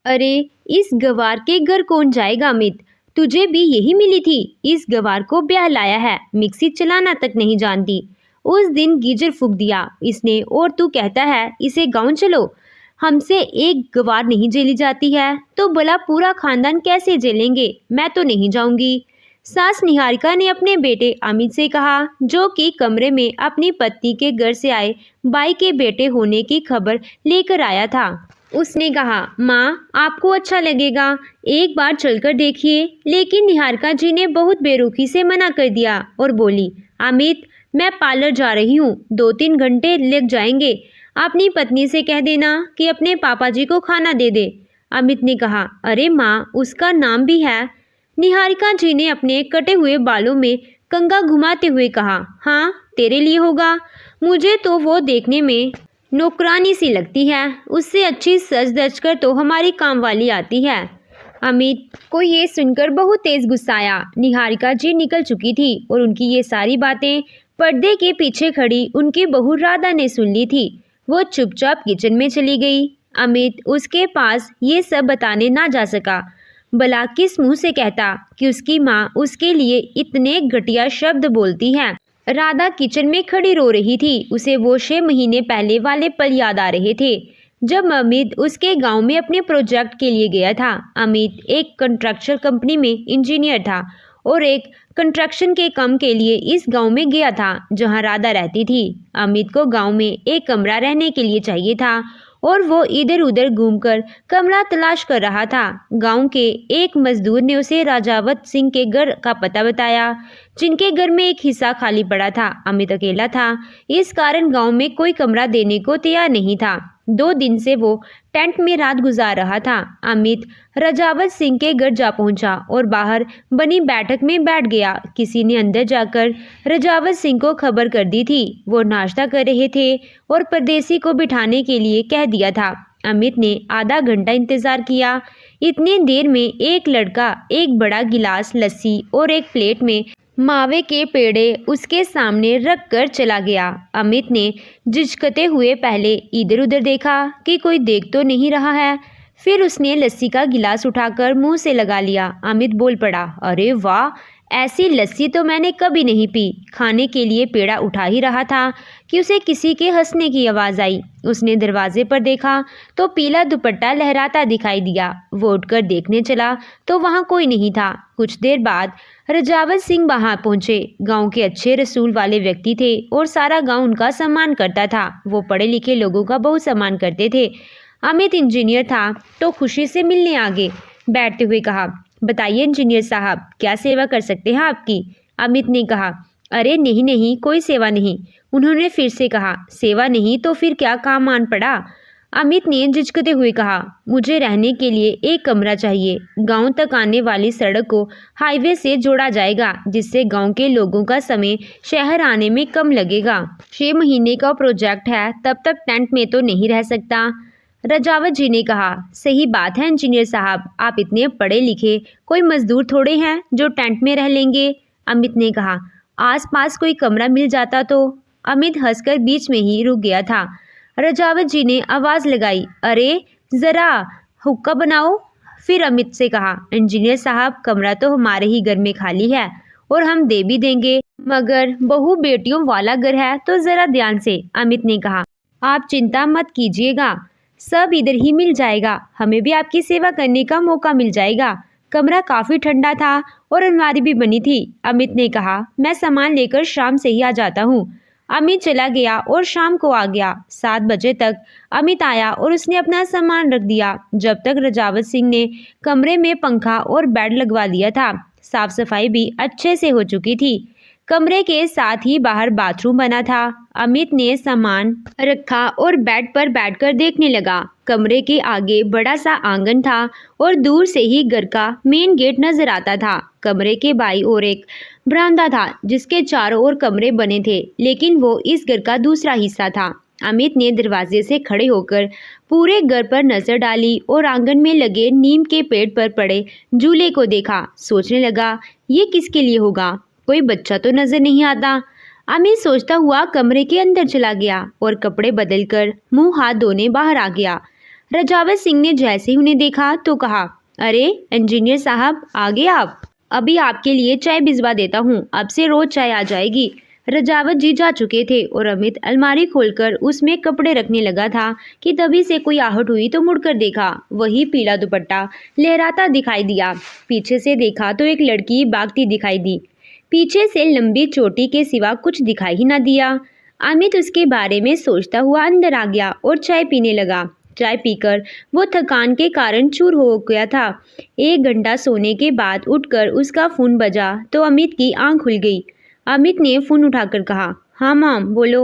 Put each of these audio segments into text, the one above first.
अरे, इस गवार के घर कौन जाएगा अमित? तुझे भी यही मिली थी? इस गवार को ब्याह लाया है, मिक्सी चलाना तक नहीं जानती। उस दिन गीजर फूंक दिया इसने और तू कहता है इसे गाँव चलो। हमसे एक गवार नहीं झेली जाती है तो भला पूरा खानदान कैसे झेलेंगे? मैं तो नहीं जाऊंगी। सास निहारिका ने अपने बेटे अमित से कहा, जो कि कमरे में अपनी पत्नी के घर से आए बाई के बेटे होने की खबर लेकर आया था। उसने कहा, माँ आपको अच्छा लगेगा, एक बार चलकर देखिए। लेकिन निहारिका जी ने बहुत बेरुखी से मना कर दिया और बोली, अमित मैं पार्लर जा रही हूँ, 2-3 घंटे लग जाएंगे। अपनी पत्नी से कह देना कि अपने पापा जी को खाना दे दे। अमित ने कहा, अरे माँ उसका नाम भी है। निहारिका जी ने अपने कटे हुए बालों में कंघा घुमाते हुए कहा, हाँ तेरे लिए होगा। मुझे तो वो देखने में नौकरानी सी लगती है, उससे अच्छी सज धज कर तो हमारी कामवाली आती है। अमित को ये सुनकर बहुत तेज गुस्सा आया। निहारिका जी निकल चुकी थी और उनकी ये सारी बातें पर्दे के पीछे खड़ी उनकी बहू राधा ने सुन ली थी। वो चुपचाप किचन में चली गई। अमित उसके पास ये सब बताने ना जा सका। भला किस मुंह से कहता कि उसकी माँ उसके लिए इतने घटिया शब्द बोलती है। राधा किचन में खड़ी रो रही थी। उसे वो 6 महीने पहले वाले पल याद आ रहे थे जब अमित उसके गांव में अपने प्रोजेक्ट के लिए गया था। अमित एक कंस्ट्रक्शन कंपनी में इंजीनियर था और एक कंस्ट्रक्शन के काम के लिए इस गांव में गया था जहां राधा रहती थी। अमित को गांव में एक कमरा रहने के लिए चाहिए था और वो इधर उधर घूमकर कमरा तलाश कर रहा था। गांव के एक मजदूर ने उसे राजावत सिंह के घर का पता बताया, जिनके घर में एक हिस्सा खाली पड़ा था। अमित अकेला था, इस कारण गांव में कोई कमरा देने को तैयार नहीं था। 2 दिन से वो टेंट में रात गुजार रहा था। अमित राजावत सिंह के घर जा पहुंचा और बाहर बनी बैठक में बैठ गया। किसी ने अंदर जाकर राजावत सिंह को खबर कर दी थी। वो नाश्ता कर रहे थे और परदेसी को बिठाने के लिए कह दिया था। अमित ने आधा घंटा इंतजार किया। इतनी देर में एक लड़का एक बड़ा गिलास लस्सी और एक प्लेट में मावे के पेड़े उसके सामने रख कर चला गया। अमित ने झिझकते हुए पहले इधर उधर देखा कि कोई देख तो नहीं रहा है। फिर उसने लस्सी का गिलास उठाकर मुंह से लगा लिया। अमित बोल पड़ा, अरे वाह, ऐसी लस्सी तो मैंने कभी नहीं पी। खाने के लिए पेड़ा उठा ही रहा था कि उसे किसी के हंसने की आवाज़ आई। उसने दरवाजे पर देखा तो पीला दुपट्टा लहराता दिखाई दिया। वो उठकर देखने चला तो वहाँ कोई नहीं था। कुछ देर बाद राजावत सिंह वहाँ पहुँचे। गांव के अच्छे रसूल वाले व्यक्ति थे और सारा गांव उनका सम्मान करता था। वो पढ़े लिखे लोगों का बहुत सम्मान करते थे। अमित इंजीनियर था तो खुशी से मिलने आगे बैठते हुए कहा, बताइए इंजीनियर साहब, क्या सेवा कर सकते हैं आपकी? अमित ने कहा, अरे नहीं नहीं, कोई सेवा नहीं। उन्होंने फिर से कहा, सेवा नहीं तो फिर क्या काम आन पड़ा? अमित ने झिझकते हुए कहा, मुझे रहने के लिए एक कमरा चाहिए। गांव तक आने वाली सड़क को हाईवे से जोड़ा जाएगा, जिससे गांव के लोगों का समय शहर आने में कम लगेगा। 6 महीने का प्रोजेक्ट है, तब तक टेंट में तो नहीं रह सकता। राजावत जी ने कहा, सही बात है इंजीनियर साहब, आप इतने पढ़े लिखे कोई मजदूर थोड़े हैं जो टेंट में रह लेंगे। अमित ने कहा, आसपास कोई कमरा मिल जाता तो। अमित हंसकर बीच में ही रुक गया था। राजावत जी ने आवाज़ लगाई, अरे ज़रा हुक्का बनाओ। फिर अमित से कहा, इंजीनियर साहब, कमरा तो हमारे ही घर में खाली है और हम दे भी देंगे, मगर बहू बेटियों वाला घर है तो ज़रा ध्यान से। अमित ने कहा, आप चिंता मत कीजिएगा, सब इधर ही मिल जाएगा। हमें भी आपकी सेवा करने का मौका मिल जाएगा। कमरा काफ़ी ठंडा था और अलमारी भी बनी थी। अमित ने कहा, मैं सामान लेकर शाम से ही आ जाता हूँ। अमित चला गया और शाम को आ गया। 7 बजे तक अमित आया और उसने अपना सामान रख दिया। जब तक राजावत सिंह ने कमरे में पंखा और बेड लगवा दिया था। साफ सफाई भी अच्छे से हो चुकी थी। कमरे के साथ ही बाहर बाथरूम बना था। अमित ने सामान रखा और बेड पर बैठकर देखने लगा। कमरे के आगे बड़ा सा आंगन था और दूर से ही घर का मेन गेट नजर आता था। कमरे के बाईं ओर एक बरामदा था जिसके चारों ओर कमरे बने थे, लेकिन वो इस घर का दूसरा हिस्सा था। अमित ने दरवाजे से खड़े होकर पूरे घर पर नजर डाली और आंगन में लगे नीम के पेड़ पर पड़े झूले को देखा। सोचने लगा, ये किसके लिए होगा? कोई बच्चा तो नजर नहीं आता। अमित सोचता हुआ कमरे के अंदर चला गया और कपड़े बदलकर मुंह हाथ धोने बाहर आ गया। रजावत सिंह ने जैसे ही उन्हें देखा तो कहा, अरे इंजीनियर साहब, आ गए आप। अभी आपके लिए चाय भिजवा देता हूँ, अब से रोज चाय आ जाएगी। रजावत जी जा चुके थे और अमित अलमारी खोलकर उसमें कपड़े रखने लगा था कि तभी से कोई आहट हुई तो मुड़कर देखा। वही पीला दुपट्टा लहराता दिखाई दिया। पीछे से देखा तो एक लड़की भागती दिखाई दी। पीछे से लंबी चोटी के सिवा कुछ दिखाई ही न दिया। अमित उसके बारे में सोचता हुआ अंदर आ गया और चाय पीने लगा। चाय पीकर वो थकान के कारण चूर हो गया था। 1 घंटा सोने के बाद उठकर उसका फ़ोन बजा तो अमित की आंख खुल गई। अमित ने फ़ोन उठाकर कहा, हाँ मॉम बोलो।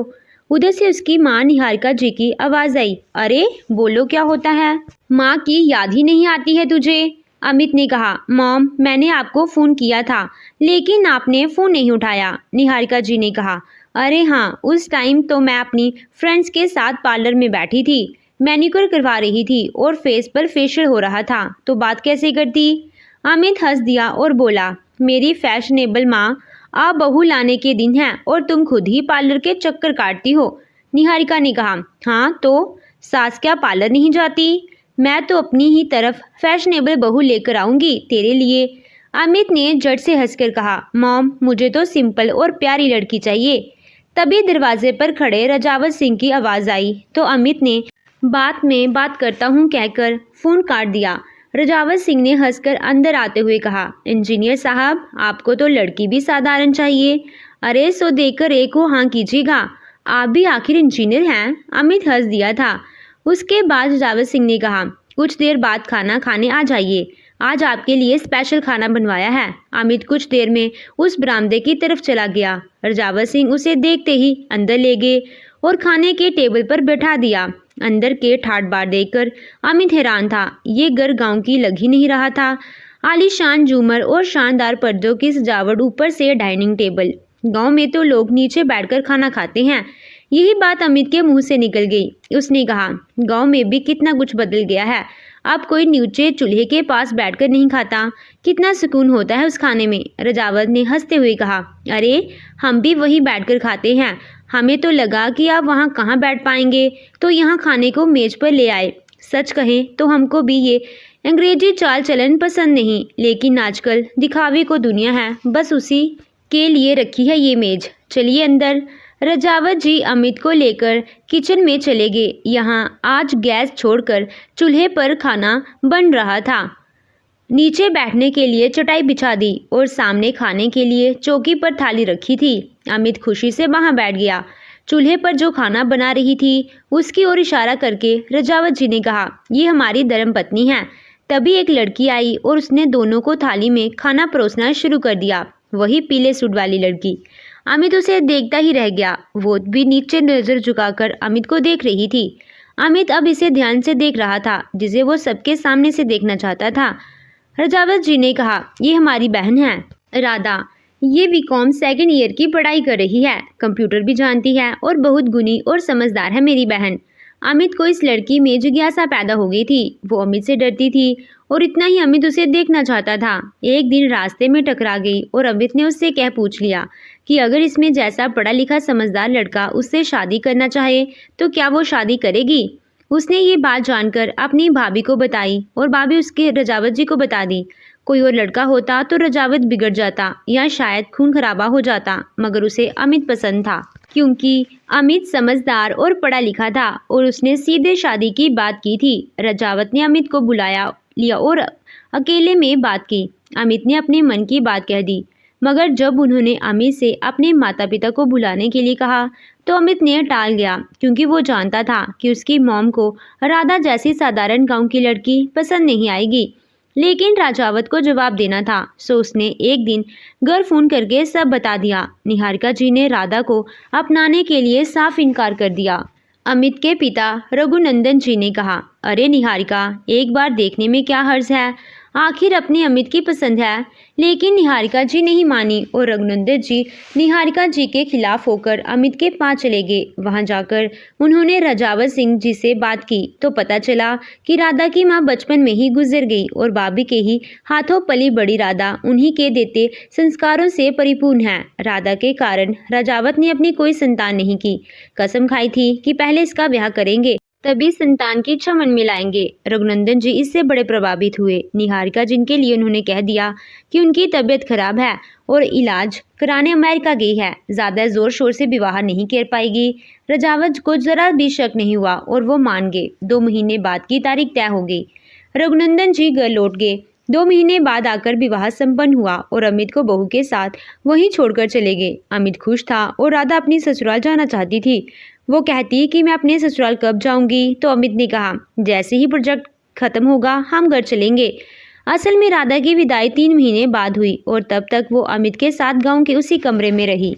उधर से उसकी माँ निहारिका जी की आवाज़ आई, अरे बोलो क्या होता है? माँ की याद ही नहीं आती है तुझे? अमित ने कहा, मॉम मैंने आपको फ़ोन किया था लेकिन आपने फ़ोन नहीं उठाया। निहारिका जी ने कहा, अरे हाँ, उस टाइम तो मैं अपनी फ्रेंड्स के साथ पार्लर में बैठी थी, मैनिक्योर करवा रही थी और फेस पर फेशियल हो रहा था, तो बात कैसे करती? अमित हंस दिया और बोला, मेरी फैशनेबल माँ, आप बहू लाने के दिन है और तुम खुद ही पार्लर के चक्कर काटती हो। निहारिका ने कहा, हाँ तो सास क्या पार्लर नहीं जाती? मैं तो अपनी ही तरफ फैशनेबल बहू लेकर आऊंगी तेरे लिए। अमित ने झट से हंसकर कहा, मॉम मुझे तो सिंपल और प्यारी लड़की चाहिए। तभी दरवाजे पर खड़े रजावत सिंह की आवाज़ आई तो अमित ने बात में बात करता हूँ कहकर फ़ोन काट दिया। रजावत सिंह ने हंसकर अंदर आते हुए कहा, इंजीनियर साहब आपको तो लड़की भी साधारण चाहिए। अरे सो देकर एक को हाँ कीजिएगा, आप भी आखिर इंजीनियर हैं। अमित हंस दिया था। उसके बाद रजावत सिंह ने कहा, कुछ देर बाद खाना खाने आ जाइए, आज आपके लिए स्पेशल खाना बनवाया है। अमित कुछ देर में उस बरामदे की तरफ चला गया। रजावत सिंह उसे देखते ही अंदर ले गए और खाने के टेबल पर बैठा दिया। अंदर के ठाट बाट देखकर अमित हैरान था। ये घर गांव की लग ही नहीं रहा था। आलीशान झूमर और शानदार पर्दों की सजावट, ऊपर से डाइनिंग टेबल। गांव में तो लोग नीचे बैठकर खाना खाते हैं। यही बात अमित के मुंह से निकल गई। उसने कहा, गांव में भी कितना कुछ बदल गया है, अब कोई नीचे चूल्हे के पास बैठकर नहीं खाता। कितना सुकून होता है उस खाने में। रजावत ने हंसते हुए कहा, अरे हम भी वहीं बैठकर खाते हैं, हमें तो लगा कि आप वहाँ कहाँ बैठ पाएंगे तो यहाँ खाने को मेज पर ले आए। सच कहें तो हमको भी ये अंग्रेजी चाल चलन पसंद नहीं, लेकिन आजकल दिखावे को दुनिया है, बस उसी के लिए रखी है ये मेज। चलिए अंदर। रजावत जी अमित को लेकर किचन में चले गए। यहाँ आज गैस छोड़कर चूल्हे पर खाना बन रहा था। नीचे बैठने के लिए चटाई बिछा दी और सामने खाने के लिए चौकी पर थाली रखी थी। अमित खुशी से वहां बैठ गया। चूल्हे पर जो खाना बना रही थी उसकी ओर इशारा करके रजावत जी ने कहा, ये हमारी धर्मपत्नी है। तभी एक लड़की आई और उसने दोनों को थाली में खाना परोसना शुरू कर दिया। वही पीले सूट वाली लड़की। अमित उसे देखता ही रह गया। वो भी नीचे नजर झुकाकर अमित को देख रही थी। अमित अब इसे ध्यान से देख रहा था जिसे वो सबके सामने से देखना चाहता था। रजावत जी ने कहा, ये हमारी बहन है राधा। ये बीकॉम सेकेंड ईयर की पढ़ाई कर रही है, कंप्यूटर भी जानती है और बहुत गुणी और समझदार है मेरी बहन। अमित को इस लड़की में जिज्ञासा पैदा हो गई थी। वो अमित से डरती थी और इतना ही अमित उसे देखना चाहता था। एक दिन रास्ते में टकरा गई और अमित ने उससे कह पूछ लिया कि अगर इसमें जैसा पढ़ा लिखा समझदार लड़का उससे शादी करना चाहे तो क्या वो शादी करेगी। उसने ये बात जानकर अपनी भाभी को बताई और भाभी उसके रजावत जी को बता दी। कोई और लड़का होता तो रजावत बिगड़ जाता या शायद खून खराबा हो जाता, मगर उसे अमित पसंद था क्योंकि अमित समझदार और पढ़ा लिखा था और उसने सीधे शादी की बात की थी। रजावत ने अमित को बुलाया लिया और अकेले में बात की। अमित ने अपने मन की बात कह दी, मगर जब उन्होंने अमित से अपने माता पिता को बुलाने के लिए कहा तो अमित ने टाल गया क्योंकि वो जानता था कि उसकी मॉम को राधा जैसी साधारण गांव की लड़की पसंद नहीं आएगी। लेकिन राजावत को जवाब देना था, सो उसने एक दिन घर फोन करके सब बता दिया। निहारिका जी ने राधा को अपनाने के लिए साफ इनकार कर दिया। अमित के पिता रघुनंदन जी ने कहा, अरे निहारिका, एक बार देखने में क्या हर्ज है, आखिर अपनी अमित की पसंद है। लेकिन निहारिका जी नहीं मानी और रघुनंदन जी निहारिका जी के खिलाफ होकर अमित के पास चले गए। वहां जाकर उन्होंने रजावत सिंह जी से बात की तो पता चला कि राधा की मां बचपन में ही गुजर गई और भाभी के ही हाथों पली बड़ी राधा उन्हीं के देते संस्कारों से परिपूर्ण है। राधा के कारण रजावत ने अपनी कोई संतान नहीं की। कसम खाई थी कि पहले इसका ब्याह करेंगे तभी संतान की इच्छा मन में लाएंगे। रघुनंदन जी इससे बड़े प्रभावित हुए। निहारिका जिनके लिए उन्होंने कह दिया कि उनकी तबीयत खराब है और इलाज कराने अमेरिका गई है, ज़्यादा जोर शोर से विवाह नहीं कर पाएगी। रजावत को जरा भी शक नहीं हुआ और वो मान गए। 2 महीने बाद की तारीख तय हो गई। रघुनंदन जी घर लौट गए। 2 महीने बाद आकर विवाह संपन्न हुआ और अमित को बहू के साथ वहीं छोड़कर चले गए। अमित खुश था और राधा अपनी ससुराल जाना चाहती थी। वो कहती कि मैं अपने ससुराल कब जाऊंगी, तो अमित ने कहा जैसे ही प्रोजेक्ट खत्म होगा हम घर चलेंगे। असल में राधा की विदाई 3 महीने बाद हुई और तब तक वो अमित के साथ गांव के उसी कमरे में रही।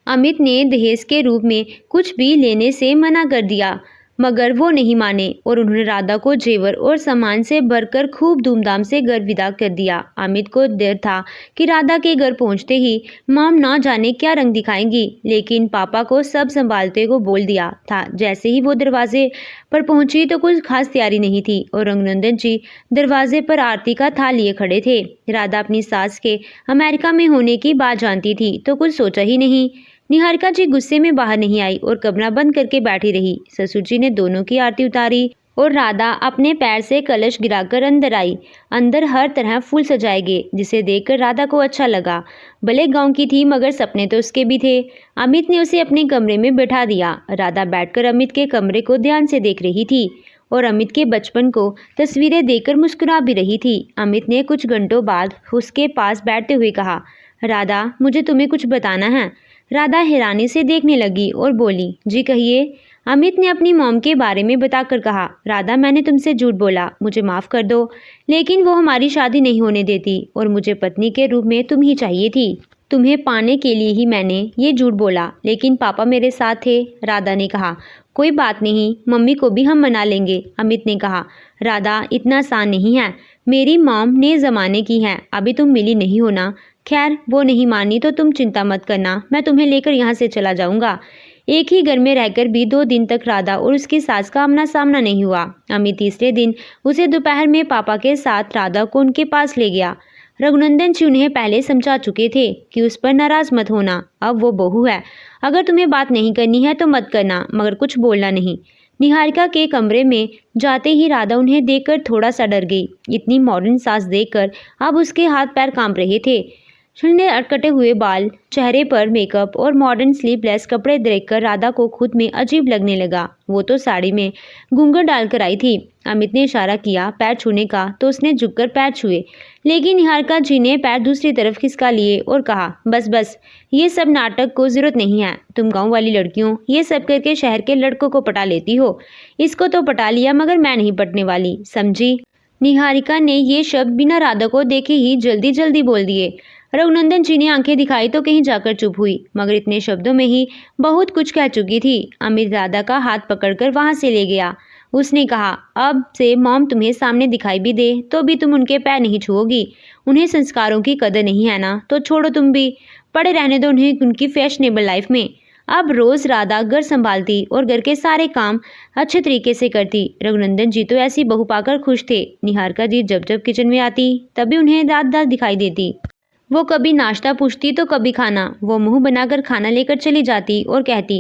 अमित ने दहेज के रूप में कुछ भी लेने से मना कर दिया, मगर वो नहीं माने और उन्होंने राधा को जेवर और सामान से भरकर खूब धूमधाम से घर विदा कर दिया। अमित को डर था कि राधा के घर पहुंचते ही मॉम ना जाने क्या रंग दिखाएंगी, लेकिन पापा को सब संभालते को बोल दिया था। जैसे ही वो दरवाजे पर पहुंची तो कुछ खास तैयारी नहीं थी और रघुनंदन जी दरवाजे पर आरती का थाल लिए खड़े थे। राधा अपनी सास के अमेरिका में होने की बात जानती थी तो कुछ सोचा ही नहीं। निहारिका जी गुस्से में बाहर नहीं आई और कमरा बंद करके बैठी रही। ससुर जी ने दोनों की आरती उतारी और राधा अपने पैर से कलश गिराकर अंदर आई। अंदर हर तरह फूल सजाए गए, जिसे देखकर राधा को अच्छा लगा। भले गांव की थी मगर सपने तो उसके भी थे। अमित ने उसे अपने कमरे में बैठा दिया। राधा बैठकर अमित के कमरे को ध्यान से देख रही थी और अमित के बचपन को तस्वीरें देखकर मुस्कुरा भी रही थी। अमित ने कुछ घंटों बाद उसके पास बैठते हुए कहा, राधा मुझे तुम्हें कुछ बताना है। राधा हैरानी से देखने लगी और बोली, जी कहिए। अमित ने अपनी मॉम के बारे में बताकर कहा, राधा मैंने तुमसे झूठ बोला, मुझे माफ़ कर दो, लेकिन वो हमारी शादी नहीं होने देती और मुझे पत्नी के रूप में तुम ही चाहिए थी। तुम्हें पाने के लिए ही मैंने ये झूठ बोला, लेकिन पापा मेरे साथ थे। राधा ने कहा, कोई बात नहीं, मम्मी को भी हम मना लेंगे। अमित ने कहा, राधा इतना आसान नहीं है, मेरी मॉम नए ज़माने की हैं, अभी तुम मिली नहीं हो ना। खैर वो नहीं मानी तो तुम चिंता मत करना, मैं तुम्हें लेकर यहाँ से चला जाऊँगा। एक ही घर में रहकर भी 2 दिन तक राधा और उसकी सास का आमना सामना नहीं हुआ। अमित तीसरे दिन उसे दोपहर में पापा के साथ राधा को उनके पास ले गया। रघुनंदन जी उन्हें पहले समझा चुके थे कि उस पर नाराज मत होना, अब वो बहू है, अगर तुम्हें बात नहीं करनी है तो मत करना, मगर कुछ बोलना नहीं। निहारिका के कमरे में जाते ही राधा उन्हें देखकर थोड़ा सा डर गई। इतनी मॉडर्न सास देखकर अब उसके हाथ पैर कांप रहे थे। ने अटकटे हुए बाल, चेहरे पर मेकअप और मॉडर्न स्लीवलेस कपड़े देखकर राधा को खुद में अजीब लगने लगा। वो तो साड़ी में घूंघट डालकर आई थी। अमित ने इशारा किया पैर छूने का तो उसने झुककर पैर छुए, लेकिन निहारिका जी ने पैर दूसरी तरफ खिसका लिए और कहा, बस बस, ये सब नाटक को जरूरत नहीं है। तुम गाँव वाली लड़कियों ये सब करके शहर के लड़कों को पटा लेती हो। इसको तो पटा लिया मगर मैं नहीं पटने वाली, समझी। निहारिका ने ये शब्द बिना राधा को देखे ही जल्दी जल्दी बोल दिए। रघुनंदन जी ने आंखें दिखाई तो कहीं जाकर चुप हुई, मगर इतने शब्दों में ही बहुत कुछ कह चुकी थी। अमित राधा का हाथ पकड़कर वहां से ले गया। उसने कहा, अब से मॉम तुम्हें सामने दिखाई भी दे तो भी तुम उनके पैर नहीं छुओगी। उन्हें संस्कारों की कदर नहीं है ना, तो छोड़ो, तुम भी पड़े रहने दो उन्हें उनकी फैशनेबल लाइफ में। अब रोज राधा घर संभालती और घर के सारे काम अच्छे तरीके से करती। रघुनंदन जी तो ऐसी बहू पाकर खुश थे। निहारिका जी जब जब किचन में आती तभी उन्हें राधा दिखाई देती। वो कभी नाश्ता पूछती तो कभी खाना। वो मुंह बनाकर खाना लेकर चली जाती और कहती,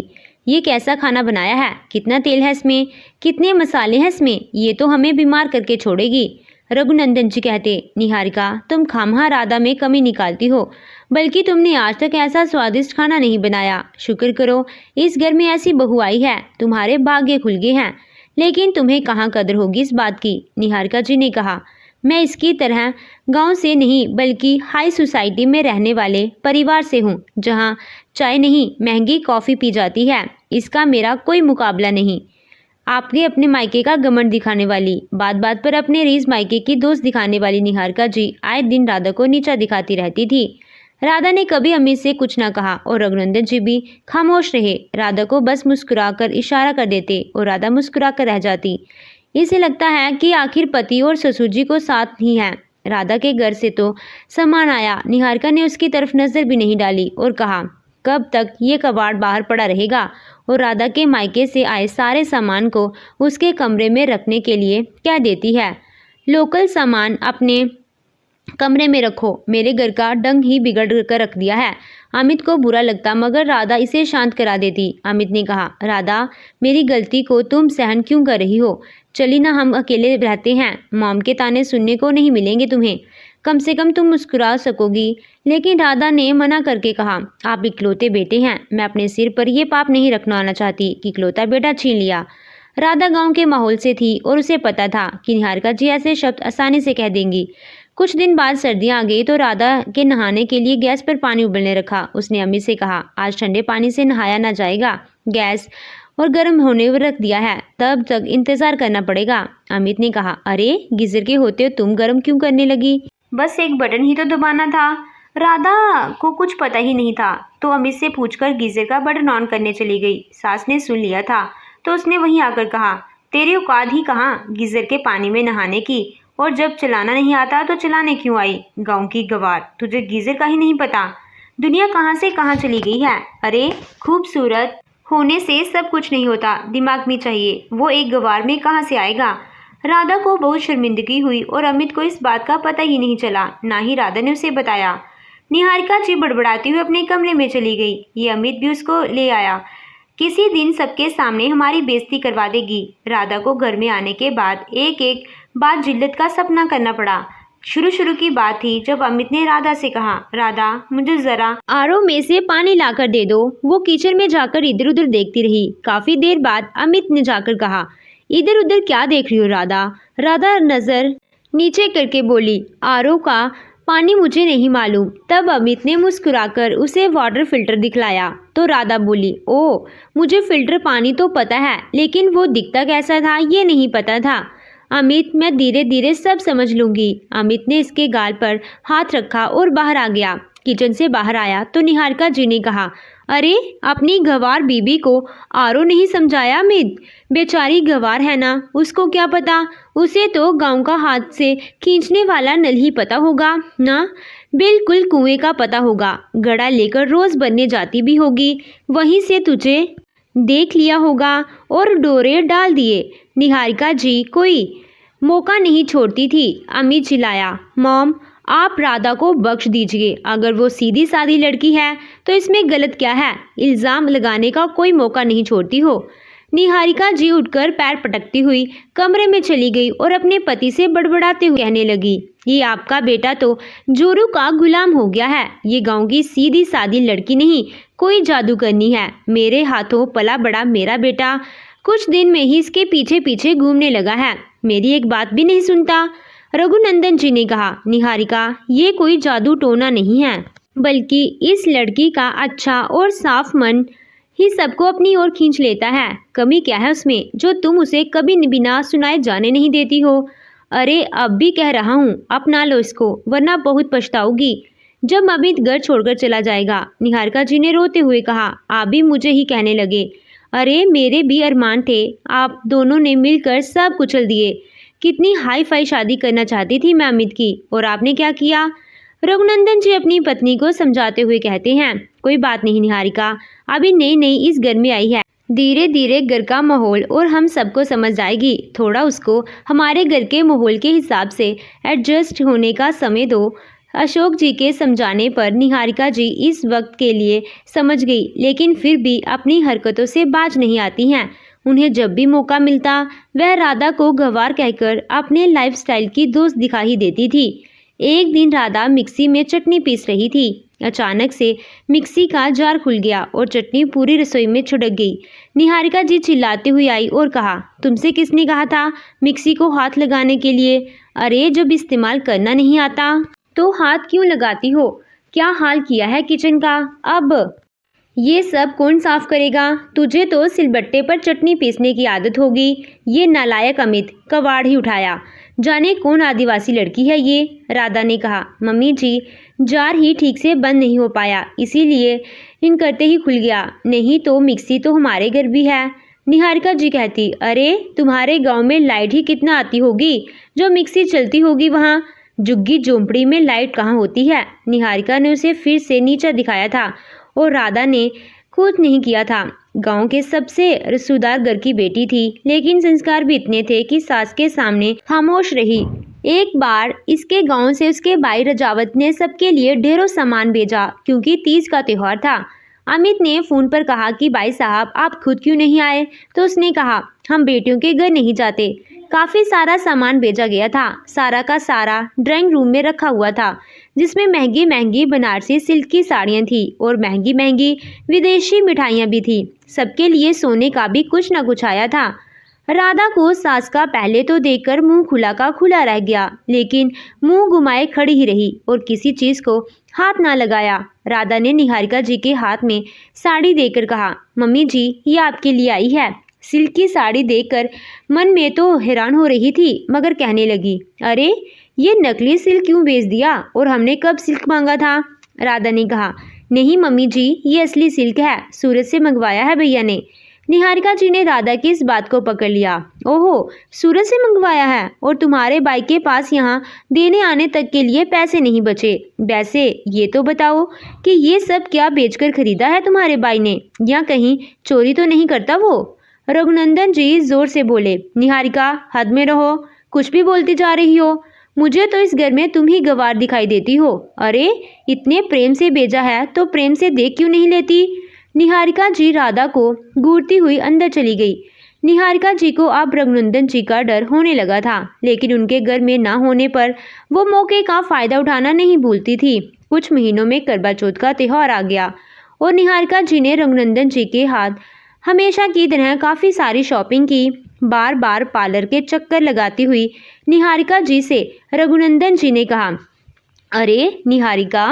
ये कैसा खाना बनाया है, कितना तेल है इसमें, कितने मसाले हैं इसमें, ये तो हमें बीमार करके छोड़ेगी। रघुनंदन जी कहते, निहारिका तुम खामहा राधा में कमी निकालती हो, बल्कि तुमने आज तक ऐसा स्वादिष्ट खाना नहीं बनाया। शुक्र करो इस घर में ऐसी बहू आई है, तुम्हारे भाग्य खुल गए हैं। लेकिन तुम्हें कहाँ कदर होगी इस बात की। निहारिका जी ने कहा, मैं इसकी तरह गांव से नहीं बल्कि हाई सोसाइटी में रहने वाले परिवार से हूँ, जहाँ चाय नहीं महंगी कॉफ़ी पी जाती है। इसका मेरा कोई मुकाबला नहीं। आपके अपने मायके का घमंड दिखाने वाली, बात बात पर अपने रीस मायके की दोस्त दिखाने वाली निहारिका जी आए दिन राधा को नीचा दिखाती रहती थी। राधा ने कभी अमित से कुछ ना कहा और रघुनंदन जी भी खामोश रहे। राधा को बस मुस्कुराकर इशारा कर देते और राधा मुस्कुराकर रह जाती। इसे लगता है कि आखिर पति और ससुर जी को साथ ही हैं। राधा के घर से तो सामान आया, निहारिका ने उसकी तरफ नजर भी नहीं डाली और कहा, कब तक ये कबाड़ बाहर पड़ा रहेगा। और राधा के मायके से आए सारे सामान को उसके कमरे में रखने के लिए कह देती है। लोकल सामान अपने कमरे में रखो, मेरे घर का ढंग ही बिगड़ कर रख दिया है। अमित को बुरा लगता मगर राधा इसे शांत करा देती। अमित ने कहा, राधा मेरी गलती को तुम सहन क्यों कर रही हो? चली ना, हम अकेले रहते हैं, मॉम के ताने सुनने को नहीं मिलेंगे तुम्हें, कम से कम तुम मुस्कुरा सकोगी। लेकिन राधा ने मना करके कहा, आप इकलौते बेटे हैं, मैं अपने सिर पर यह पाप नहीं रखना चाहती कि इकलौता बेटा छीन लिया। राधा गांव के माहौल से थी और उसे पता था कि निहारिका जी ऐसे शब्द आसानी से कह देंगी। कुछ दिन बाद सर्दियां आ गई तो राधा के नहाने के लिए गैस पर पानी उबलने रखा। उसने अमित से कहा, आज ठंडे पानी से नहाया ना जाएगा, गैस और गर्म होने पर रख दिया है, तब तक इंतजार करना पड़ेगा। अमित ने कहा, अरे गीजर के होते तुम गर्म क्यों करने लगी? बस एक बटन ही तो दबाना था। राधा को कुछ पता ही नहीं था तो अमित से पूछकर गीजर का बटन ऑन करने चली गई। सास ने सुन लिया था तो उसने वहीं आकर कहा, तेरी औकात ही कहाँ गीजर के पानी में नहाने की, और जब चलाना नहीं आता तो चलाने क्यों आई? गांव की गवार, तुझे गीजर का ही नहीं पता, दुनिया कहाँ से कहाँ चली गई है। अरे खूबसूरत होने से सब कुछ नहीं होता, दिमाग भी चाहिए, वो एक गवार में कहाँ से आएगा। राधा को बहुत शर्मिंदगी हुई और अमित को इस बात का पता ही नहीं चला, ना ही राधा ने उसे बताया। निहारिका जी बड़बड़ाती हुई अपने कमरे में चली गई। ये अमित भी उसको ले आया, किसी दिन सबके सामने हमारी बेइज्जती करवा देगी। राधा को घर में आने के बाद एक एक बात जिल्लत का सपना करना पड़ा। शुरू की बात थी जब अमित ने राधा से कहा, राधा मुझे जरा आरओ में से पानी लाकर दे दो। वो किचन में जाकर इधर उधर देखती रही। काफी देर बाद अमित ने जाकर कहा, इधर उधर क्या देख रही हो राधा? राधा नजर नीचे करके बोली, आरओ का पानी मुझे नहीं मालूम। तब अमित ने मुस्कुराकर उसे वाटर फिल्टर दिखलाया तो राधा बोली, ओ मुझे फिल्टर पानी तो पता है, लेकिन वो दिखता कैसा था ये नहीं पता था। अमित, मैं धीरे धीरे सब समझ लूंगी। अमित ने इसके गाल पर हाथ रखा और बाहर आ गया। किचन से बाहर आया तो निहारिका जी ने कहा, अरे अपनी गंवार बीबी को आरो नहीं समझाया अमित? बेचारी गंवार है ना, उसको क्या पता, उसे तो गांव का हाथ से खींचने वाला नल ही पता होगा ना, बिल्कुल कुएं का पता होगा। गड़ा लेकर रोज बनने जाती भी होगी, वहीं से तुझे देख लिया होगा और डोरे डाल दिए। निहारिका जी कोई मौका नहीं छोड़ती थी। अमित चिल्लाया, मॉम आप राधा को बख्श दीजिए, अगर वो सीधी सादी लड़की है तो इसमें गलत क्या है? इल्ज़ाम लगाने का कोई मौका नहीं छोड़ती हो। निहारिका जी उठकर पैर पटकती हुई कमरे में चली गई और अपने पति से बड़बड़ाते हुए कहने लगी, ये आपका बेटा तो जोरू का गुलाम हो गया है। ये गांव की सीधी सादी लड़की नहीं, कोई जादू करनी है। मेरे हाथों पला बड़ा मेरा बेटा कुछ दिन में ही इसके पीछे पीछे घूमने लगा है, मेरी एक बात भी नहीं सुनता। रघुनंदन जी ने कहा, निहारिका ये कोई जादू टोना नहीं है, बल्कि इस लड़की का अच्छा और साफ मन ही सबको अपनी ओर खींच लेता है। कमी क्या है उसमें जो तुम उसे कभी बिना सुनाए जाने नहीं देती हो? अरे अब भी कह रहा हूँ, अपना लो इसको, वरना बहुत पछताओगी जब अमित घर छोड़कर चला जाएगा। निहारिका जी ने रोते हुए कहा, आप भी मुझे ही कहने लगे। अरे मेरे भी अरमान थे, आप दोनों ने मिलकर सब कुचल दिए। कितनी हाई फाई शादी करना चाहती थी मैं अमित की, और आपने क्या किया? रघुनंदन जी अपनी पत्नी को समझाते हुए कहते हैं, कोई बात नहीं निहारिका, अभी नई नई इस घर में आई है, धीरे धीरे घर का माहौल और हम सबको समझ जाएगी। थोड़ा उसको हमारे घर के माहौल के हिसाब से एडजस्ट होने का समय दो। अशोक जी के समझाने पर निहारिका जी इस वक्त के लिए समझ गई, लेकिन फिर भी अपनी हरकतों से बाज नहीं आती हैं। उन्हें जब भी मौका मिलता वह राधा को गंवार कहकर अपने लाइफस्टाइल की दोस्त दिखा ही देती थी। एक दिन राधा मिक्सी में चटनी पीस रही थी। अचानक से मिक्सी का जार खुल गया और चटनी पूरी रसोई में छिड़क गई। निहारिका जी चिल्लाती हुई आई और कहा, तुमसे किसने कहा था मिक्सी को हाथ लगाने के लिए? अरे जब इस्तेमाल करना नहीं आता तो हाथ क्यों लगाती हो? क्या हाल किया है किचन का? अब ये सब कौन साफ करेगा? तुझे तो सिलबट्टे पर चटनी पीसने की आदत होगी। ये नालायक अमित कबाड़ ही उठाया, जाने कौन आदिवासी लड़की है ये। राधा ने कहा, मम्मी जी जार ही ठीक से बंद नहीं हो पाया, इसीलिए इन करते ही खुल गया, नहीं तो मिक्सी तो हमारे घर भी है। निहारिका जी कहती, अरे तुम्हारे गांव में लाइट ही कितना आती होगी जो मिक्सी चलती होगी, वहाँ झुग्गी झोंपड़ी में लाइट कहाँ होती है। निहारिका ने उसे फिर से नीचा दिखाया था और राधा ने कुछ नहीं किया था। गांव के सबसे रसूदार घर की बेटी थी, लेकिन संस्कार भी इतने थे कि सास के सामने खामोश रही। एक बार इसके गांव से उसके भाई रजावत ने सबके लिए ढेरों सामान भेजा क्योंकि तीज का त्यौहार था। अमित ने फ़ोन पर कहा कि भाई साहब आप खुद क्यों नहीं आए, तो उसने कहा हम बेटियों के घर नहीं जाते। काफ़ी सारा सामान भेजा गया था, सारा का सारा ड्राइंग रूम में रखा हुआ था, जिसमें महंगी महंगी बनारसी सिल्क की साड़ियाँ थी और महंगी महंगी विदेशी मिठाइयाँ भी थी। सबके लिए सोने का भी कुछ न कुछ आया था। राधा को सास का पहले तो देखकर मुंह खुला का खुला रह गया, लेकिन मुंह घुमाए खड़ी ही रही और किसी चीज को हाथ ना लगाया। राधा ने निहारिका जी के हाथ में साड़ी देकर कहा, मम्मी जी ये आपके लिए आई है। सिल्क की साड़ी देखकर मन में तो हैरान हो रही थी, मगर कहने लगी, अरे ये नकली सिल्क क्यों बेच दिया, और हमने कब सिल्क मांगा था। राधा ने कहा, नहीं मम्मी जी ये असली सिल्क है, सूरत से मंगवाया है भैया ने। निहारिका जी ने राधा की इस बात को पकड़ लिया। ओहो, सूरत से मंगवाया है, और तुम्हारे भाई के पास यहाँ देने आने तक के लिए पैसे नहीं बचे। वैसे ये तो बताओ कि ये सब क्या बेचकर खरीदा है तुम्हारे भाई ने, या कहीं चोरी तो नहीं करता वो। रघुनंदन जी जोर से बोले, निहारिका हद में रहो, कुछ भी बोलती जा रही हो। मुझे तो इस घर में तुम ही गवार दिखाई देती हो। अरे इतने प्रेम से भेजा है तो प्रेम से देख क्यों नहीं लेती। निहारिका जी राधा को घूरती हुई अंदर चली गई। निहारिका जी को अब रघुनंदन जी का डर होने लगा था, लेकिन उनके घर में ना होने पर वो मौके का फायदा उठाना नहीं भूलती थी। कुछ महीनों में करवा चौथ का त्यौहार आ गया और निहारिका जी ने रघुनंदन जी के हाथ हमेशा की तरह काफ़ी सारी शॉपिंग की। बार बार पार्लर के चक्कर लगाती हुई निहारिका जी से रघुनंदन जी ने कहा, अरे निहारिका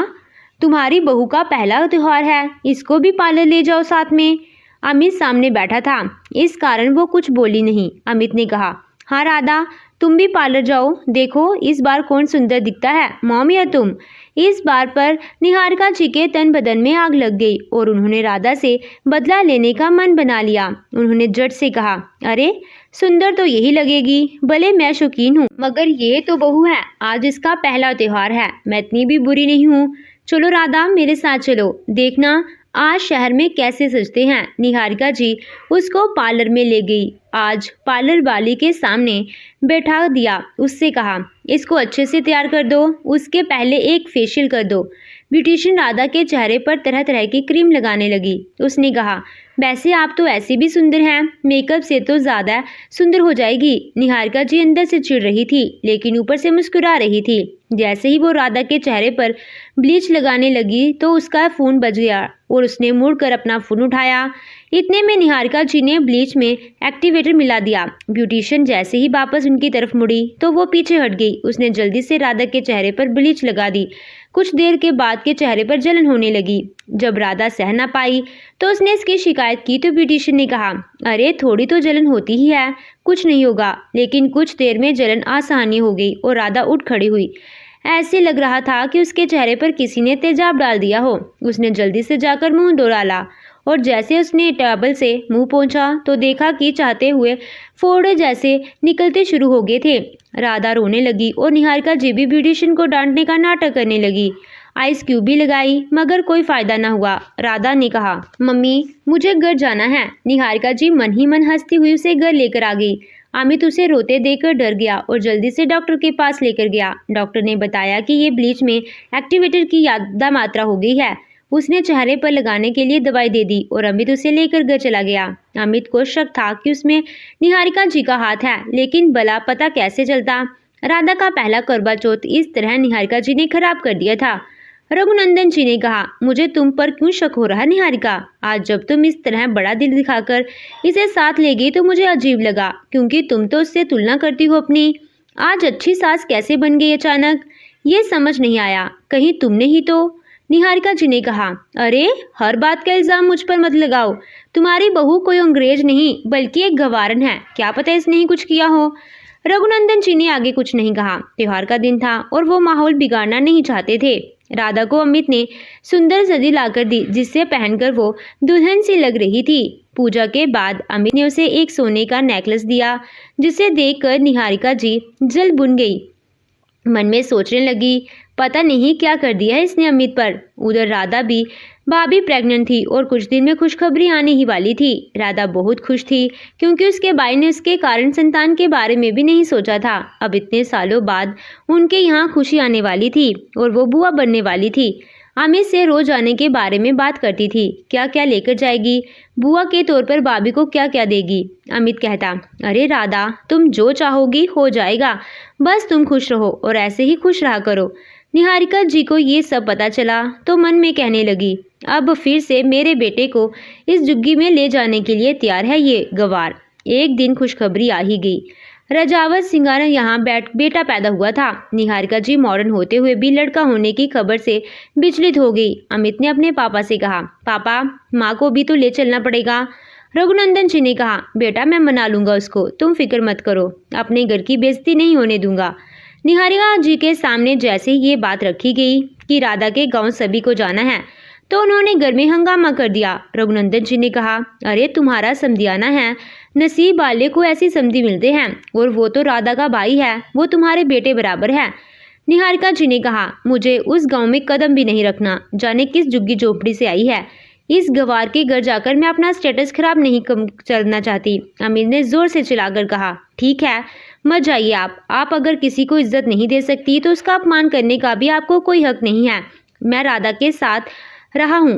तुम्हारी बहू का पहला त्यौहार है, इसको भी पार्लर ले जाओ साथ में। अमित सामने बैठा था, इस कारण वो कुछ बोली नहीं। अमित ने कहा, हाँ राधा तुम भी पार्लर जाओ, देखो इस बार कौन सुंदर दिखता है, मॉम या तुम। इस बार पर निहारिका जी के तन बदन में आग लग गई और उन्होंने राधा से बदला लेने का मन बना लिया। उन्होंने झट से कहा, अरे सुंदर तो यही लगेगी, भले मैं शौकीन हूँ, मगर ये तो बहू है, आज इसका पहला त्यौहार है, मैं इतनी भी बुरी नहीं हूँ। चलो राधा मेरे साथ चलो, देखना आज शहर में कैसे सजते हैं। निहारिका जी उसको पार्लर में ले गई। आज पार्लर वाली के सामने बैठा दिया, उससे कहा, इसको अच्छे से तैयार कर दो, उसके पहले एक फेशियल कर दो। ब्यूटिशियन राधा के चेहरे पर तरह तरह की क्रीम लगाने लगी। उसने कहा, वैसे आप तो ऐसे भी सुंदर हैं, मेकअप से तो ज़्यादा सुंदर हो जाएगी। निहारिका जी अंदर से चिढ़ रही थी, लेकिन ऊपर से मुस्कुरा रही थी। जैसे ही वो राधा के चेहरे पर ब्लीच लगाने लगी तो उसका फ़ोन बज गया और उसने मुड़कर अपना फ़ोन उठाया। इतने में निहारिका जी ने ब्लीच में एक्टिवेटर मिला दिया। ब्यूटिशियन जैसे ही वापस उनकी तरफ मुड़ी तो वो पीछे हट गई। उसने जल्दी से राधा के चेहरे पर ब्लीच लगा दी। कुछ देर के बाद के चेहरे पर जलन होने लगी। जब राधा सह ना पाई तो उसने इसकी शिकायत की तो ब्यूटिशियन ने कहा, अरे थोड़ी तो जलन होती ही है, कुछ नहीं होगा। लेकिन कुछ देर में जलन आसानी हो गई और राधा उठ खड़ी हुई। ऐसे लग रहा था कि उसके चेहरे पर किसी ने तेजाब डाल दिया हो। उसने जल्दी से जाकर मुंह धो डाला और जैसे उसने टॉवल से मुंह पोंछा तो देखा कि चाहते हुए फोड़े जैसे निकलते शुरू हो गए थे। राधा रोने लगी और निहारिका जी भी ब्यूटिशियन को डांटने का नाटक करने लगी। आइस क्यूब भी लगाई, मगर कोई फायदा न हुआ। राधा ने कहा, मम्मी मुझे घर जाना है। निहारिका जी मन ही मन हंसती हुई उसे घर लेकर आ गई। अमित उसे रोते देखकर डर गया और जल्दी से डॉक्टर के पास लेकर गया। डॉक्टर ने बताया कि ये ब्लीच में एक्टिवेटर की ज़्यादा मात्रा हो गई है। उसने चेहरे पर लगाने के लिए दवाई दे दी और अमित उसे लेकर घर चला गया। अमित को शक था कि उसमें निहारिका जी का हाथ है, लेकिन भला पता कैसे चलता। राधा का पहला करवा चौथ इस तरह निहारिका जी ने खराब कर दिया था। रघुनंदन जी ने कहा, मुझे तुम पर क्यों शक हो रहा है निहारिका? आज जब तुम इस तरह बड़ा दिल दिखाकर इसे साथ ले गई तो मुझे अजीब लगा, क्योंकि तुम तो उससे तुलना करती हो अपनी। आज अच्छी सास कैसे बन गई अचानक, ये समझ नहीं आया। कहीं तुमने ही तो। निहारिका जी ने कहा, अरे हर बात का इल्ज़ाम मुझ पर मत लगाओ। तुम्हारी बहू कोई अंग्रेज नहीं बल्कि एक गवारन है, क्या पता इसने ही कुछ किया हो। रघुनंदन जी ने आगे कुछ नहीं कहा। त्योहार का दिन था और वो माहौल बिगाड़ना नहीं चाहते थे। राधा को अमित ने सुंदर सदी लाकर दी, जिससे पहनकर वो दुल्हन सी लग रही थी। पूजा के बाद अमित ने उसे एक सोने का नेकलेस दिया, जिसे देखकर निहारिका जी जल बुन गई। मन में सोचने लगी, पता नहीं क्या कर दिया है इसने अमित पर। उधर राधा भी भाभी प्रेग्नेंट थी और कुछ दिन में खुशखबरी आने ही वाली थी। राधा बहुत खुश थी क्योंकि उसके भाई ने उसके कारण संतान के बारे में भी नहीं सोचा था। अब इतने सालों बाद उनके यहाँ खुशी आने वाली थी और वो बुआ बनने वाली थी। अमित से रोज आने के बारे में बात करती थी, क्या क्या लेकर जाएगी, बुआ के तौर पर भाभी को क्या क्या देगी। अमित कहता, अरे राधा, तुम जो चाहोगी हो जाएगा, बस तुम खुश रहो और ऐसे ही खुश रहा करो। निहारिका जी को ये सब पता चला तो मन में कहने लगी, अब फिर से मेरे बेटे को इस जुग्गी में ले जाने के लिए तैयार है ये गवार। एक दिन खुशखबरी आ ही गई। रजावत सिंगारा यहाँ बेटा पैदा हुआ था। निहारिका जी मॉडर्न होते हुए भी लड़का होने की खबर से विचलित हो गई। अमित ने अपने पापा से कहा, पापा, माँ को भी तो ले चलना पड़ेगा। रघुनंदन जी ने कहा, बेटा मैं मना लूंगा उसको, तुम फिक्र मत करो, अपने घर की बेइज्जती नहीं होने दूंगा। निहारिका जी के सामने जैसे ही ये बात रखी गई कि राधा के गांव सभी को जाना है तो उन्होंने घर में हंगामा कर दिया। रघुनंदन जी ने कहा, अरे तुम्हारा समधियाना है, नसीब वाले को ऐसी समधी मिलते हैं, और वो तो राधा का भाई है, वो तुम्हारे बेटे बराबर है। निहारिका जी ने कहा, मुझे उस गांव में कदम भी नहीं रखना, जाने किस झुग्गी झोपड़ी से आई है। इस गवार के घर जाकर मैं अपना स्टेटस खराब नहीं करना चाहती। अमीर ने जोर से चिल्लाकर कहा, ठीक है, मत जाइए आप अगर किसी को इज्जत नहीं दे सकती तो उसका अपमान करने का भी आपको कोई हक नहीं है। मैं राधा के साथ रहा हूँ,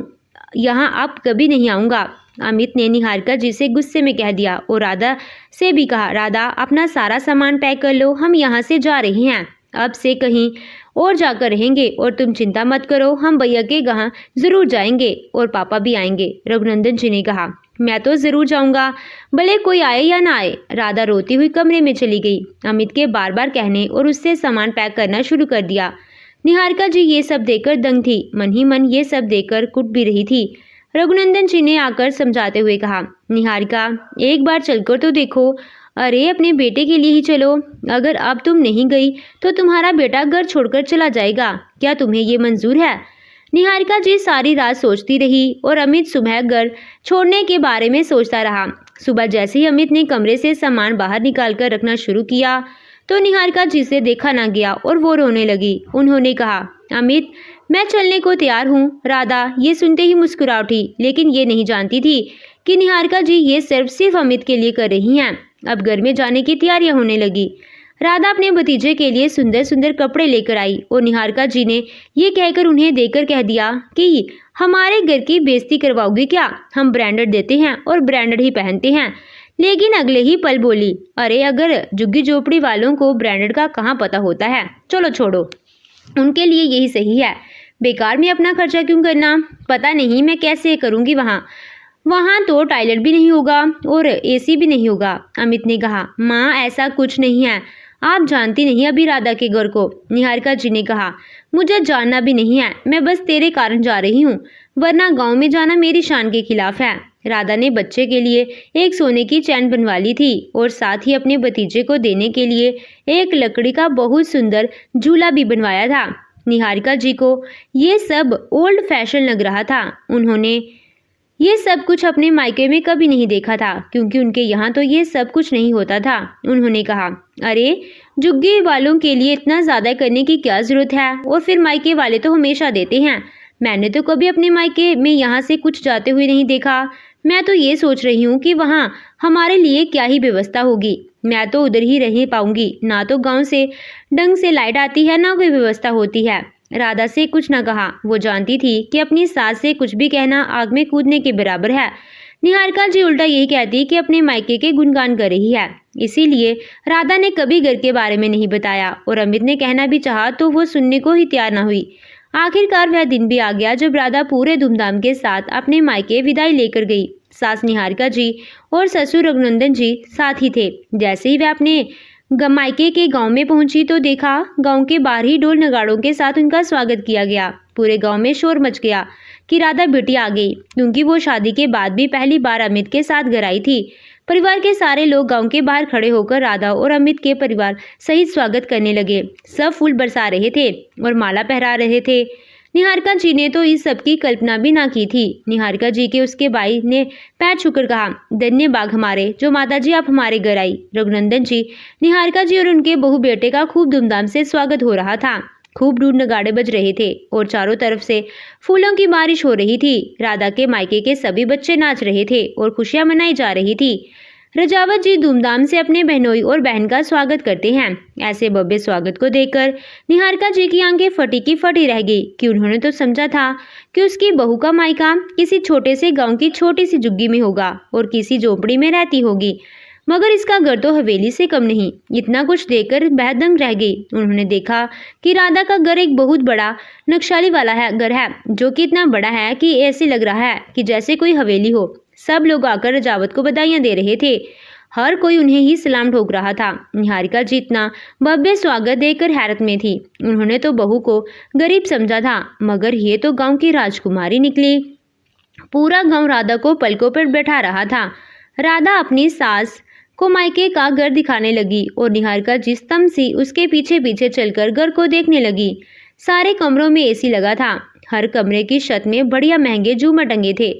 यहाँ अब कभी नहीं आऊँगा। अमित ने निहारिका जी से गुस्से में कह दिया और राधा से भी कहा, राधा अपना सारा सामान पैक कर लो, हम यहाँ से जा रहे हैं, अब से कहीं और जाकर रहेंगे, और तुम चिंता मत करो, हम भैया के यहाँ ज़रूर जाएंगे और पापा भी आएंगे। रघुनंदन जी ने कहा, मैं तो ज़रूर जाऊँगा, भले कोई आए या ना आए। राधा रोती हुई कमरे में चली गई। अमित के बार बार कहने और उससे सामान पैक करना शुरू कर दिया। निहारिका जी ये सब देखकर दंग थी, मन ही मन ये सब देखकर कुट भी रही थी। रघुनंदन जी ने आकर समझाते हुए कहा, निहारिका, एक बार चलकर तो देखो, अरे अपने बेटे के लिए ही चलो, अगर अब तुम नहीं गई तो तुम्हारा बेटा घर छोड़कर चला जाएगा, क्या तुम्हें ये मंजूर है। निहारिका जी सारी रात सोचती रही और अमित सुबह घर छोड़ने के बारे में सोचता रहा। सुबह जैसे ही अमित ने कमरे से सामान बाहर निकालकर रखना शुरू किया तो निहारिका जी से देखा ना गया और वो रोने लगी। उन्होंने कहा, अमित, मैं चलने को तैयार हूँ। राधा ये सुनते ही मुस्कुरा उठी, लेकिन ये नहीं जानती थी कि निहारिका जी ये सिर्फ अमित के लिए कर रही हैं। अब घर में जाने की तैयारियां होने लगी। राधा अपने भतीजे के लिए सुंदर सुंदर कपड़े लेकर आई और निहारिका जी ने ये कहकर उन्हें देकर कह दिया कि हमारे घर की बेइज्जती करवाओगी क्या, हम ब्रांडेड देते हैं और ब्रांडेड ही पहनते हैं। लेकिन अगले ही पल बोली, अरे अगर झुग्गी झोपड़ी वालों को ब्रांडेड का कहाँ पता होता है, चलो छोड़ो, उनके लिए यही सही है, बेकार में अपना खर्चा क्यों करना, पता नहीं मैं कैसे करूँगी, वहाँ तो टॉयलेट भी नहीं होगा और एसी भी नहीं होगा। अमित ने कहा, माँ ऐसा कुछ नहीं है, आप जानती नहीं अभी राधा के घर को। निहारिका जी ने कहा, मुझे जानना भी नहीं है, मैं बस तेरे कारण जा रही हूँ, वरना गांव में जाना मेरी शान के खिलाफ है। राधा ने बच्चे के लिए एक सोने की चैन बनवा ली थी और साथ ही अपने भतीजे को देने के लिए एक लकड़ी का बहुत सुंदर झूला भी बनवाया था। निहारिका जी को ये सब ओल्ड फैशन लग रहा था। उन्होंने ये सब कुछ अपने मायके में कभी नहीं देखा था, क्योंकि उनके यहाँ तो ये सब कुछ नहीं होता था। उन्होंने कहा, अरे झुग्गी वालों के लिए इतना ज़्यादा करने की क्या ज़रूरत है, और फिर मायके वाले तो हमेशा देते हैं, मैंने तो कभी अपने मायके में यहाँ से कुछ जाते हुए नहीं देखा। मैं तो ये सोच रही हूँ कि वहाँ हमारे लिए क्या ही व्यवस्था होगी, मैं तो उधर ही रह पाऊँगी, ना तो गाँव से ढंग से लाइट आती है, ना कोई व्यवस्था होती है। राधा से कुछ न कहा, वो जानती थी कि अपनी सास से कुछ भी कहना आग में कूदने के बराबर है। निहारिका जी उल्टा यही कहती कि अपने मायके के गुणगान कर रही है, इसीलिए राधा ने कभी घर के बारे में नहीं बताया, और अमित ने कहना भी चाहा तो वो सुनने को ही तैयार न हुई। आखिरकार वह दिन भी आ गया जब राधा पूरे धूमधाम के साथ अपने मायके विदाई लेकर गई। सास निहारिका जी और ससुर रघुनंदन जी साथ ही थे। जैसे ही वह अपने मायके के गांव में पहुंची तो देखा गांव के बाहर ही ढोल नगाड़ों के साथ उनका स्वागत किया गया। पूरे गांव में शोर मच गया कि राधा बिटिया आ गई, क्योंकि वो शादी के बाद भी पहली बार अमित के साथ घर आई थी। परिवार के सारे लोग गांव के बाहर खड़े होकर राधा और अमित के परिवार सहित स्वागत करने लगे। सब फूल बरसा रहे थे और माला पहरा रहे थे। निहारिका जी ने तो इस सब की कल्पना भी ना की थी। निहारिका जी के उसके भाई ने पैर छूकर कहा, धन्य बाग हमारे जो माताजी आप हमारे घर आई। रघुनंदन जी, निहारिका जी और उनके बहू बेटे का खूब धूमधाम से स्वागत हो रहा था। खूब ढूंढ नगाड़े बज रहे थे और चारों तरफ से फूलों की बारिश हो रही थी। राधा के मायके के सभी बच्चे नाच रहे थे और खुशियां मनाई जा रही थी। रजावत जी धूमधाम से अपने बहनोई और बहन का स्वागत करते हैं। ऐसे भव्य स्वागत को देखकर निहारिका जी की आंखें फटी की फटी रह गई कि उन्होंने तो समझा था कि उसकी बहू का मायका किसी छोटे से गांव की छोटी सी झुग्गी में होगा और किसी झोपड़ी में रहती होगी, मगर इसका घर तो हवेली से कम नहीं। इतना कुछ देखकर बेहदंग रह गई। उन्होंने देखा कि राधा का घर एक बहुत बड़ा नक्शाली वाला घर है, जो कि इतना बड़ा है कि ऐसे लग रहा है कि जैसे कोई हवेली हो। सब लोग आकर रजावत को बधाइयां दे रहे थे। हर कोई उन्हें ही सलाम ठोक रहा था। निहारिका जी इतना भव्य स्वागत देखकर हैरत में थी। उन्होंने तो बहू को गरीब समझा था, मगर ये तो गांव की राजकुमारी निकली। पूरा गांव राधा को पलकों पर बैठा रहा था। राधा अपनी सास को मायके का घर दिखाने लगी और निहारिका जी स्तंभ सी उसके पीछे पीछे चलकर घर को देखने लगी। सारे कमरों में एसी लगा था। हर कमरे की छत में बढ़िया महंगे झूमर टंगे थे।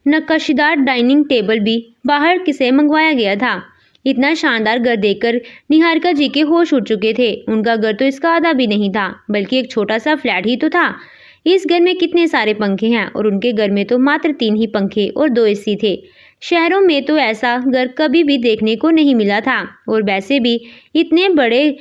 नक्काशीदार डाइनिंग टेबल भी बाहर किसे मंगवाया गया था। इतना शानदार घर देखकर निहारिका जी के होश उड़ चुके थे। उनका घर तो इसका आधा भी नहीं था, बल्कि एक छोटा सा फ्लैट ही तो था। इस घर में कितने सारे पंखे हैं और उनके घर में तो मात्र 3 ही पंखे और 2 एसी थे। शहरों में तो ऐसा घर कभी भी देखने को नहीं मिला था और वैसे भी इतने बड़े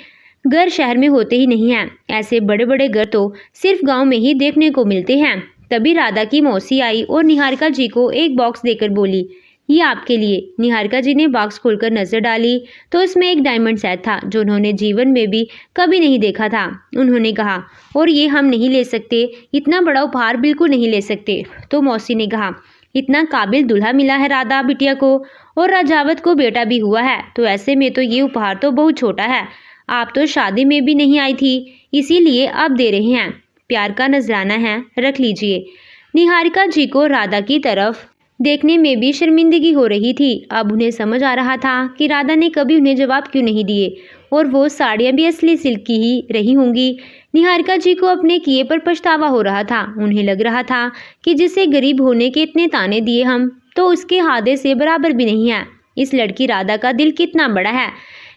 घर शहर में होते ही नहीं हैं। ऐसे बड़े बड़े घर तो सिर्फ गांव में ही देखने को मिलते हैं। तभी राधा की मौसी आई और निहारिका जी को एक बॉक्स देकर बोली, ये आपके लिए। निहारिका जी ने बॉक्स खोलकर नजर डाली तो उसमें एक डायमंड सेट था जो उन्होंने जीवन में भी कभी नहीं देखा था। उन्होंने कहा, और ये हम नहीं ले सकते, इतना बड़ा उपहार बिल्कुल नहीं ले सकते। तो मौसी ने कहा, इतना काबिल दूल्हा मिला है राधा बिटिया को और राजावत को बेटा भी हुआ है, तो ऐसे में तो ये उपहार तो बहुत छोटा है। आप तो शादी में भी नहीं आई थी, इसीलिए आप दे रहे हैं। प्यार का नजराना है, रख लीजिए। निहारिका जी को राधा की तरफ देखने में भी शर्मिंदगी हो रही थी। अब उन्हें समझ आ रहा था कि राधा ने कभी उन्हें जवाब क्यों नहीं दिए, और वो साड़ियाँ भी असली सिल्क की ही रही होंगी। निहारिका जी को अपने किए पर पछतावा हो रहा था। उन्हें लग रहा था कि जिसे गरीब होने के इतने ताने दिए हम, तो उसके हादे से बराबर भी नहीं है। इस लड़की राधा का दिल कितना बड़ा है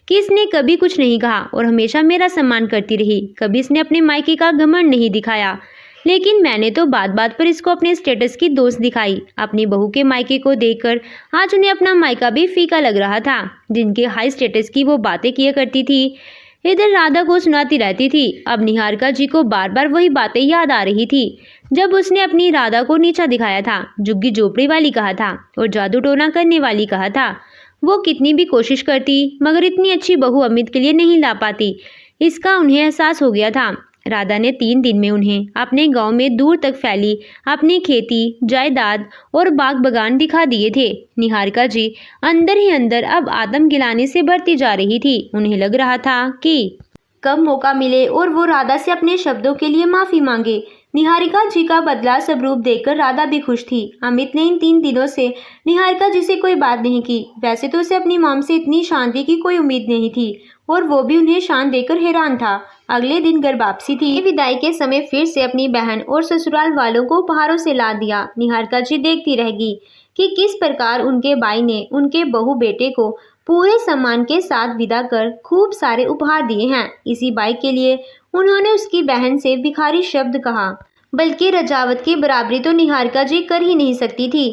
कि इसने कभी कुछ नहीं कहा और हमेशा मेरा सम्मान करती रही। कभी इसने अपने मायके का घमंड नहीं दिखाया, लेकिन मैंने तो बात बात पर इसको अपने स्टेटस की दोस्त दिखाई। अपनी बहू के मायके को देखकर आज उन्हें अपना मायका भी फीका लग रहा था, जिनके हाई स्टेटस की वो बातें किया करती थी, इधर राधा को सुनाती रहती थी। अब निहारिका जी को बार बार वही बातें याद आ रही थी जब उसने अपनी राधा को नीचा दिखाया था, झुग्गी झोपड़ी वाली कहा था और जादू टोना करने वाली कहा था। वो कितनी भी कोशिश करती मगर इतनी अच्छी बहू अमित के लिए नहीं ला पाती, इसका उन्हें एहसास हो गया था। राधा ने 3 दिन में उन्हें अपने गांव में दूर तक फैली अपनी खेती, जायदाद और बाग बगान दिखा दिए थे। निहारिका जी अंदर ही अंदर अब आत्म गिलानी से भरती जा रही थी। उन्हें लग रहा था कि कब मौका मिले और वो राधा से अपने शब्दों के लिए माफी मांगे। निहारिका जी का बदला स्वरूप देखकर राधा भी खुश थी। अमित ने इन 3 दिनों से निहारिका जी से कोई बात नहीं की। वैसे तो उसे अपनी मॉम से इतनी शांति की कोई उम्मीद नहीं थी और वो भी उन्हें शांत देकर हैरान था। अगले दिन घर वापसी थी। विदाई के समय फिर से अपनी बहन और ससुराल वालों को उपहारों से लाद दिया। निहारिका जी देखती रह गई कि किस प्रकार उनके भाई ने उनके बहू बेटे को पूरे सम्मान के साथ विदा कर खूब सारे उपहार दिए हैं। इसी बाई के लिए उन्होंने उसकी बहन से भिखारी शब्द कहा, बल्कि रजावत की बराबरी तो निहारिका जी कर ही नहीं सकती थी।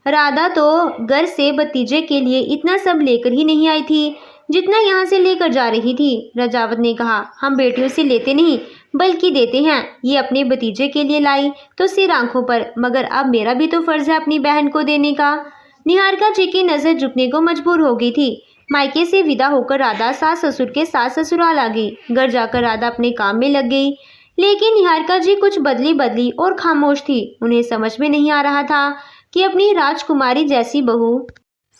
राधा तो घर से भतीजे के लिए इतना सब लेकर ही नहीं आई थी जितना यहाँ से लेकर जा रही थी। रजावत ने कहा, हम बेटियों से लेते नहीं बल्कि देते हैं। ये अपने भतीजे के लिए लाई तो सिर आंखों पर, मगर अब मेरा भी तो फर्ज है अपनी बहन को देने का। निहारिका जी की नजर झुकने को मजबूर हो गई थी। मायके से विदा होकर राधा सास ससुर के साथ ससुराल आ गई। घर जाकर राधा अपने काम में लग गई, लेकिन निहारिका जी कुछ बदली और खामोश थी। उन्हें समझ में नहीं आ रहा था कि अपनी राजकुमारी जैसी बहू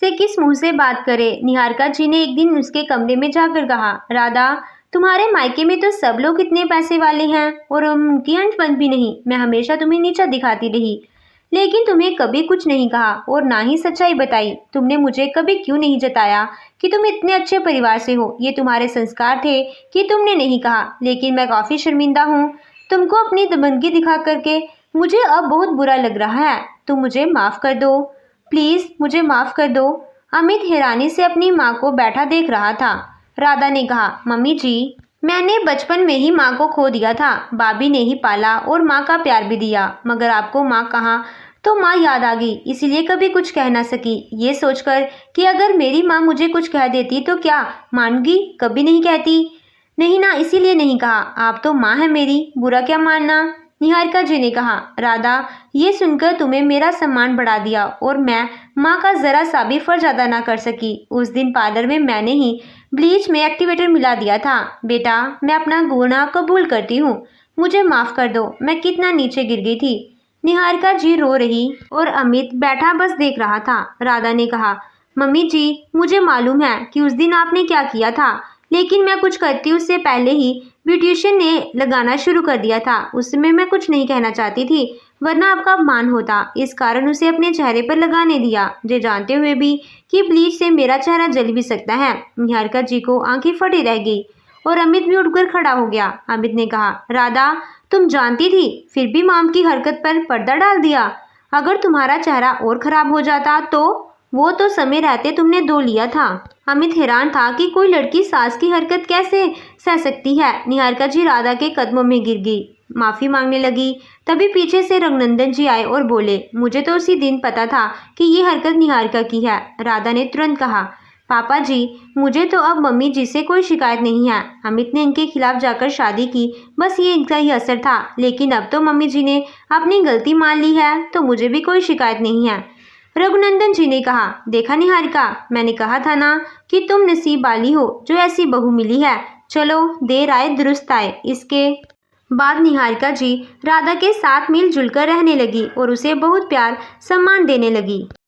से किस मुंह से बात करे। निहारिका जी ने एक दिन उसके कमरे में जाकर कहा, राधा, तुम्हारे मायके में तो सब लोग इतने पैसे वाले हैं और उनकी अंट भी नहीं। मैं हमेशा तुम्हें नीचा दिखाती रही, लेकिन तुम्हें कभी कुछ नहीं कहा और ना ही सच्चाई बताई। तुमने मुझे कभी क्यों नहीं जताया कि तुम इतने अच्छे परिवार से हो। ये तुम्हारे संस्कार थे कि तुमने नहीं कहा, लेकिन मैं काफ़ी शर्मिंदा हूँ। तुमको अपनी दबंगी दिखा करके मुझे अब बहुत बुरा लग रहा है। तुम मुझे माफ़ कर दो, प्लीज़ मुझे माफ़ कर दो। अमित हैरानी से अपनी माँ को बैठा देख रहा था। राधा ने कहा, मम्मी जी, मैंने बचपन में ही माँ को खो दिया था। भाभी ने ही पाला और माँ का प्यार भी दिया, मगर आपको माँ कहाँ तो माँ याद आ गई, इसीलिए कभी कुछ कह ना सकी। ये सोचकर कि अगर मेरी माँ मुझे कुछ कह देती तो क्या मानूंगी, कभी नहीं कहती। नहीं ना, इसीलिए नहीं कहा। आप तो माँ है मेरी, बुरा क्या मानना। निहारिका जी ने कहा, राधा, ये सुनकर तुम्हें मेरा सम्मान बढ़ा दिया और मैं माँ का ज़रा सा भी फर्ज अदा ना कर सकी। उस दिन पार्लर में मैंने ही ब्लीच में एक्टिवेटर मिला दिया था। बेटा, मैं अपना गुनाह कबूल करती हूँ, मुझे माफ़ कर दो, मैं कितना नीचे गिर गई थी। निहारिका जी रो रही और अमित बैठा बस देख रहा था। राधा ने कहा, मम्मी जी, मुझे मालूम है कि उस दिन आपने क्या किया था, लेकिन मैं कुछ करती उससे पहले ही ब्यूटिशियन ने लगाना शुरू कर दिया था। उस समय मैं कुछ नहीं कहना चाहती थी, वरना आपका अपमान होता। इस कारण उसे अपने चेहरे पर लगाने दिया, ये जानते हुए भी कि ब्लीच से मेरा चेहरा जल भी सकता है। निहारिका जी को आंखें फटी रह गई और अमित भी उठकर खड़ा हो गया। अमित ने कहा, राधा, तुम जानती थी, फिर भी माम की हरकत पर पर्दा डाल दिया। अगर तुम्हारा चेहरा और खराब हो जाता तो वो तो समय रहते तुमने धो लिया था। अमित हैरान था कि कोई लड़की सास की हरकत कैसे सह सकती है। निहारिका जी राधा के कदमों में गिर गई, माफ़ी मांगने लगी। तभी पीछे से रघुनंदन जी आए और बोले, मुझे तो उसी दिन पता था कि ये हरकत निहारिका की है। राधा ने तुरंत कहा, पापा जी, मुझे तो अब मम्मी जी से कोई शिकायत नहीं है। अमित ने इनके खिलाफ जाकर शादी की, बस ये इनका ही असर था। लेकिन अब तो मम्मी जी ने अपनी गलती मान ली है, तो मुझे भी कोई शिकायत नहीं है। रघुनंदन जी ने कहा, देखा निहारिका, मैंने कहा था ना कि तुम नसीब वाली हो जो ऐसी बहू मिली है। चलो, देर आए दुरुस्त आए। इसके बाद निहारिका जी राधा के साथ मिलजुल कर रहने लगी और उसे बहुत प्यार सम्मान देने लगी।